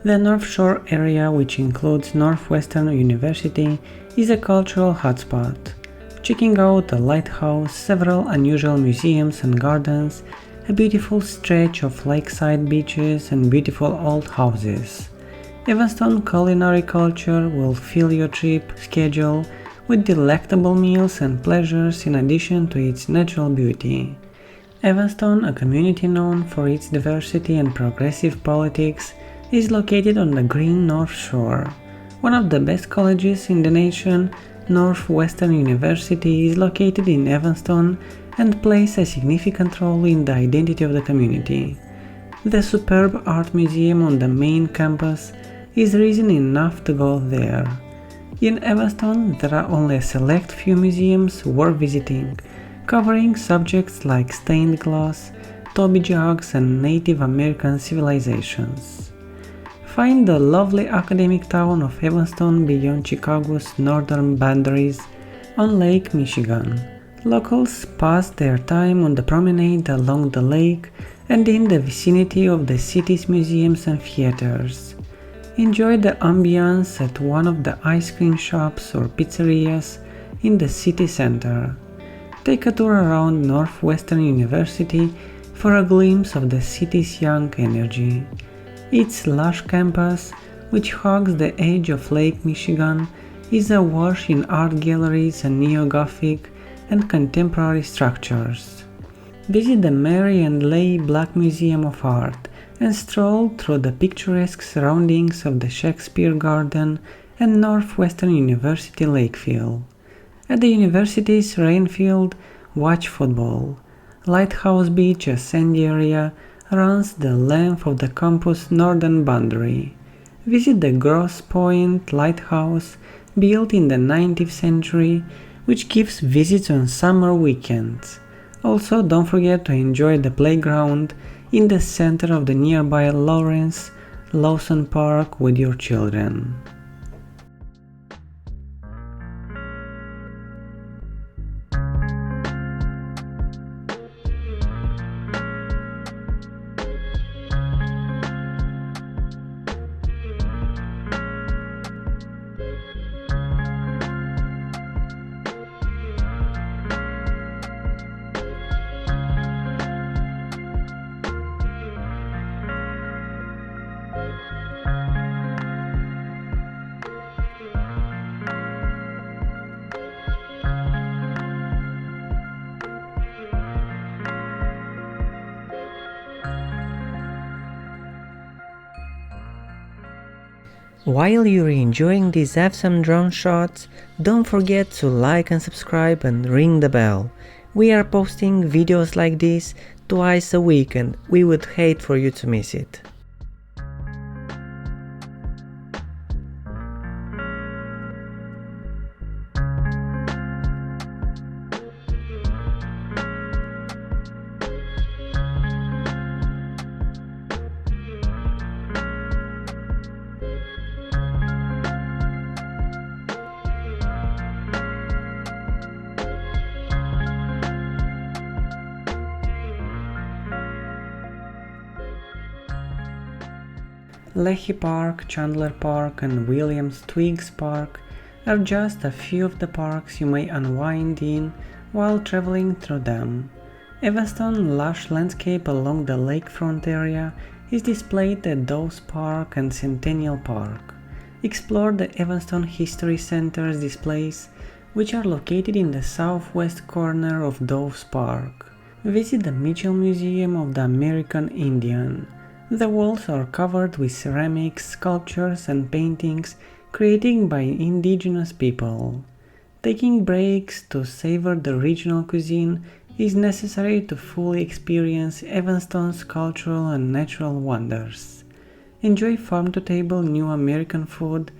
The North Shore area, which includes Northwestern University, is a cultural hotspot. Checking out a lighthouse, several unusual museums and gardens, a beautiful stretch of lakeside beaches and beautiful old houses. Evanston culinary culture will fill your trip schedule with delectable meals and pleasures in addition to its natural beauty. Evanston, a community known for its diversity and progressive politics, is located on the green North Shore. One of the best colleges in the nation, Northwestern University, is located in Evanston and plays a significant role in the identity of the community. The superb art museum on the main campus is reason enough to go there. In Evanston, there are only a select few museums worth visiting, covering subjects like stained glass, Toby jugs, and Native American civilizations. Find the lovely academic town of Evanston beyond Chicago's northern boundaries on Lake Michigan. Locals pass their time on the promenade along the lake and in the vicinity of the city's museums and theaters. Enjoy the ambiance at one of the ice cream shops or pizzerias in the city center. Take a tour around Northwestern University for a glimpse of the city's young energy. Its lush campus, which hugs the edge of Lake Michigan, is awash in art galleries and neo-Gothic and contemporary structures. Visit the Mary and Leigh Black Museum of Art and stroll through the picturesque surroundings of the Shakespeare Garden and Northwestern University Lakefield. At the university's Rainfield, watch football. Lighthouse Beach, a sandy area, runs the length of the campus' northern boundary. Visit the Grosse Pointe Lighthouse, built in the 19th century, which gives visits on summer weekends. Also, don't forget to enjoy the playground in the center of the nearby Lawson Park with your children. While you're enjoying these awesome drone shots, don't forget to like and subscribe and ring the bell. We are posting videos like this twice a week and we would hate for you to miss it. Leahy Park, Chandler Park, and Williams Twiggs Park are just a few of the parks you may unwind in while traveling through them. Evanston's lush landscape along the lakefront area is displayed at Dawes Park and Centennial Park. Explore the Evanston History Center's displays, which are located in the southwest corner of Dawes Park. Visit the Mitchell Museum of the American Indian. The walls are covered with ceramics, sculptures, and paintings created by indigenous people. Taking breaks to savor the regional cuisine is necessary to fully experience Evanston's cultural and natural wonders. Enjoy farm-to-table new American food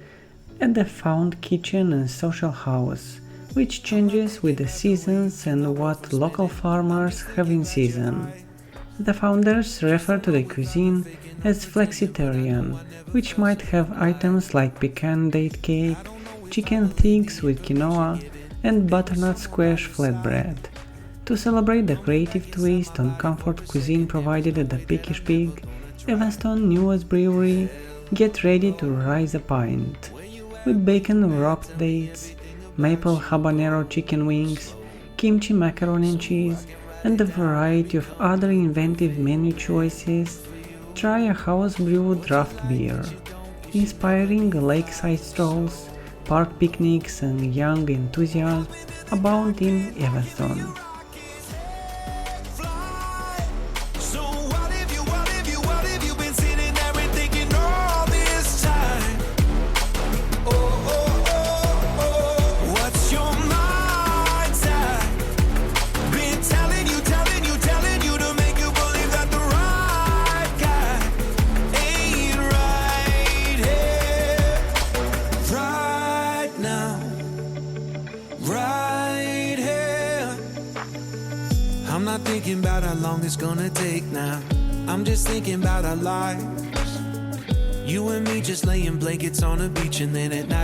at the Found Kitchen and Social House, which changes with the seasons and what local farmers have in season. The founders refer to the cuisine as flexitarian, which might have items like pecan date cake, chicken thighs with quinoa, and butternut squash flatbread. To celebrate the creative twist on comfort cuisine provided at the Pickish Pig, Evanston newest brewery Get ready to rise a pint. With bacon wrapped dates, maple habanero chicken wings, kimchi macaroni and cheese, and a variety of other inventive menu choices, try a house brewed draft beer. Inspiring lakeside strolls, park picnics, and young enthusiasm abound in Evanston. I'm not thinking about how long it's gonna take now. I'm just thinking about our lives. You and me just laying blankets on a beach, and then at night